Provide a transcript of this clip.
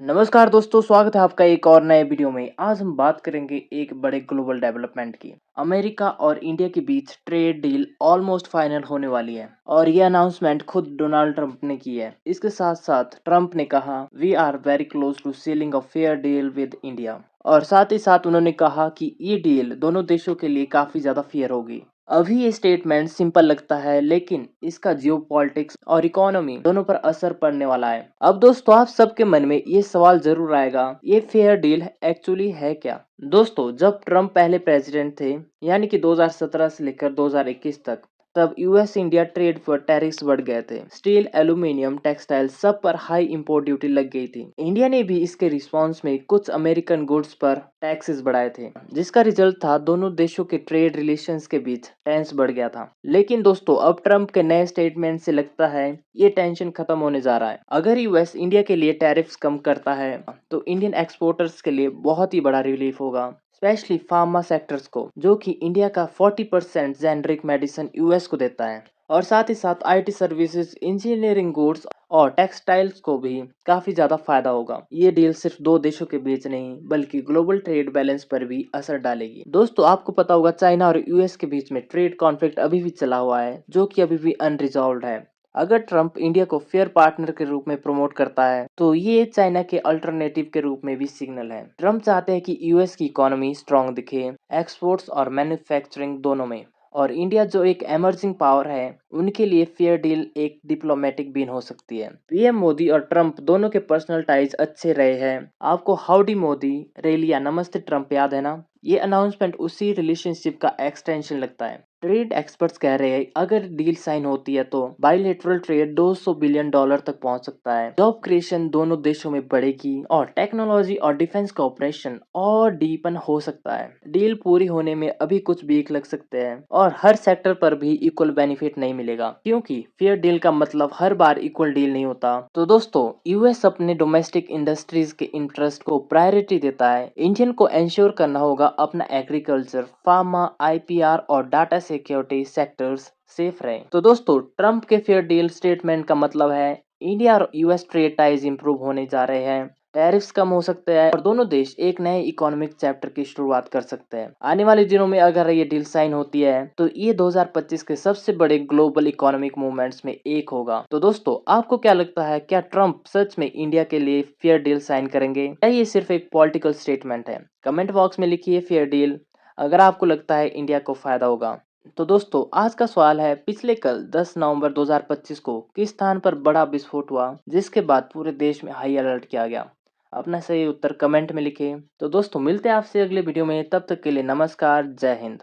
नमस्कार दोस्तों, स्वागत है आपका एक और नए वीडियो में। आज हम बात करेंगे एक बड़े ग्लोबल डेवलपमेंट की। अमेरिका और इंडिया के बीच ट्रेड डील ऑलमोस्ट फाइनल होने वाली है और ये अनाउंसमेंट खुद डोनाल्ड ट्रंप ने की है। इसके साथ साथ ट्रंप ने कहा we are very close to sealing a fair deal with India, और साथ ही साथ उन्होंने कहा कि ये डील दोनों देशों के लिए काफी ज्यादा फेयर होगी। अभी ये स्टेटमेंट सिंपल लगता है, लेकिन इसका जियोपॉलिटिक्स और इकोनॉमी दोनों पर असर पड़ने वाला है। अब दोस्तों, आप सबके मन में ये सवाल जरूर आएगा, ये फेयर डील एक्चुअली है क्या? दोस्तों, जब ट्रम्प पहले प्रेसिडेंट थे, यानी कि 2017 से लेकर 2021 तक, तब यूएस इंडिया ट्रेड पर टैरिफ्स बढ़ गए थे। स्टील, एल्यूमिनियम, टेक्सटाइल सब पर हाई इंपोर्ट ड्यूटी लग गई थी। इंडिया ने भी इसके रिस्पांस में कुछ अमेरिकन गुड्स पर टैक्सेस बढ़ाए थे, जिसका रिजल्ट था दोनों देशों के ट्रेड रिलेशंस के बीच टेंस बढ़ गया था। लेकिन दोस्तों, अब ट्रम्प के नए स्टेटमेंट से लगता है ये टेंशन खत्म होने जा रहा है। अगर यूएस इंडिया के लिए टैरिफ्स कम करता है तो इंडियन एक्सपोर्टर्स के लिए बहुत ही बड़ा रिलीफ होगा, स्पेशली फार्मा सेक्टर्स को, जो कि इंडिया का 40% जेनरिक मेडिसिन यूएस को देता है। और साथ ही साथ आईटी सर्विसेज, इंजीनियरिंग गुड्स और टेक्सटाइल्स को भी काफी ज्यादा फायदा होगा। ये डील सिर्फ दो देशों के बीच नहीं बल्कि ग्लोबल ट्रेड बैलेंस पर भी असर डालेगी। दोस्तों, आपको पता होगा चाइना और यूएस के बीच में ट्रेड कॉन्फ्लिक्ट अभी भी चला हुआ है, जो कि अभी भी अनरिजॉल्व्ड है। अगर ट्रम्प इंडिया को फेयर पार्टनर के रूप में प्रमोट करता है तो ये चाइना के अल्टरनेटिव के रूप में भी सिग्नल है। ट्रम्प चाहते हैं कि यूएस की इकोनॉमी स्ट्रांग दिखे, एक्सपोर्ट्स और मैन्युफैक्चरिंग दोनों में, और इंडिया जो एक एमर्जिंग पावर है उनके लिए फेयर डील एक डिप्लोमेटिक विन हो सकती है। पीएम मोदी और ट्रम्प दोनों के पर्सनल टाइज अच्छे रहे हैं। आपको हाउडी मोदी रैली या नमस्ते ट्रम्प याद है ना? ये अनाउंसमेंट उसी रिलेशनशिप का एक्सटेंशन लगता है। ट्रेड एक्सपर्ट्स कह रहे हैं अगर डील साइन होती है तो बाइलेटरल ट्रेड $200 बिलियन तक पहुंच सकता है। जॉब क्रिएशन दोनों देशों में बढ़ेगी और टेक्नोलॉजी और डिफेंस कोऑपरेशन और डीपन हो सकता है। डील पूरी होने में अभी कुछ वीक लग सकते हैं और हर सेक्टर पर भी इक्वल बेनिफिट नहीं मिलेगा, क्योंकि फेयर डील का मतलब हर बार इक्वल डील नहीं होता। तो दोस्तों, यूएस अपने डोमेस्टिक इंडस्ट्रीज के इंटरेस्ट को प्रायोरिटी देता है। इंडियन को एंश्योर करना होगा अपना एग्रीकल्चर, फार्मा, आईपीआर और डाटा सिक्योरिटी सेक्टर्स सेफ रहे। तो दोस्तों, ट्रम्प के फेयर डील स्टेटमेंट का मतलब है इंडिया और यूएस ट्रेड टाइज इंप्रूव होने जा रहे हैं, टैरिफ्स कम हो सकते हैं और दोनों देश एक नए इकोनॉमिक चैप्टर की शुरुआत कर सकते हैं। आने वाले दिनों में अगर ये डील साइन होती है तो ये 2025 के सबसे बड़े ग्लोबल इकोनॉमिक मूवमेंट्स में एक होगा। तो दोस्तों, आपको क्या लगता है, क्या ट्रम्प सच में इंडिया के लिए फेयर डील साइन करेंगे या ये सिर्फ एक पॉलिटिकल स्टेटमेंट है? कमेंट बॉक्स में लिखिए फेयर डील अगर आपको लगता है इंडिया को फायदा होगा। तो दोस्तों, आज का सवाल है, पिछले कल 10 नवंबर 2025 को किस स्थान पर बड़ा विस्फोट हुआ जिसके बाद पूरे देश में हाई अलर्ट किया गया? अपना सही उत्तर कमेंट में लिखें। तो दोस्तों, मिलते हैं आपसे अगले वीडियो में, तब तक के लिए नमस्कार, जय हिंद।